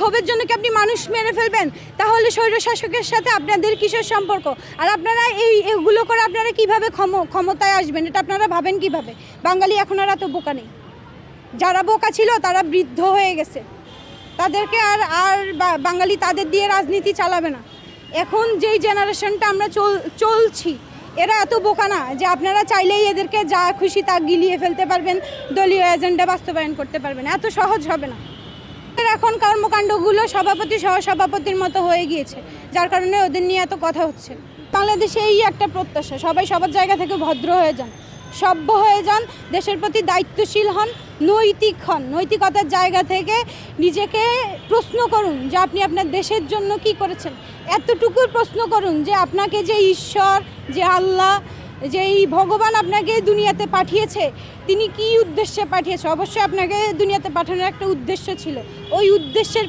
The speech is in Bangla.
ক্ষোভের জন্য কি আপনি মানুষ মেরে ফেলবেন? তাহলে স্বৈরশাসকের সাথে আপনাদের কিসের সম্পর্ক? আর আপনারা এগুলো করে আপনারা কীভাবে ক্ষমতায় আসবেন, এটা আপনারা ভাবেন কিভাবে? বাঙালি এখন আর এত বোকা নেই। যারা বোকা ছিল তারা বৃদ্ধ হয়ে গেছে, তাদেরকে আর বাঙালি তাদের দিয়ে রাজনীতি চালাবে না। এখন যেই জেনারেশনটা আমরা চলছি, এরা এত বোকা না যে আপনারা চাইলেই এদেরকে যা খুশি তা গিলিয়ে ফেলতে পারবেন, দলীয় এজেন্ডা বাস্তবায়ন করতে পারবেন। এত সহজ হবে না। এখন কর্মকাণ্ডগুলো সভাপতি সহসভাপতির মতো হয়ে গিয়েছে, যার কারণে ওদের নিয়ে এত কথা হচ্ছে। বাংলাদেশে এই একটা প্রত্যাশা, সবাই সবার জায়গা থেকে ভদ্র হয়ে যান, সভ্য হয়ে যান, দেশের প্রতি দায়িত্বশীল হন, নৈতিক হন। নৈতিকতার জায়গা থেকে নিজেকে প্রশ্ন করুন যে আপনি আপনার দেশের জন্য কি করেছেন। এতটুকু প্রশ্ন করুন যে আপনাকে যে ঈশ্বর, যে আল্লাহ, যে এই ভগবান আপনাকে দুনিয়াতে পাঠিয়েছে, তিনি কি উদ্দেশ্যে পাঠিয়েছে? অবশ্যই আপনাকে দুনিয়াতে পাঠানোর একটা উদ্দেশ্য ছিল। ওই উদ্দেশ্যের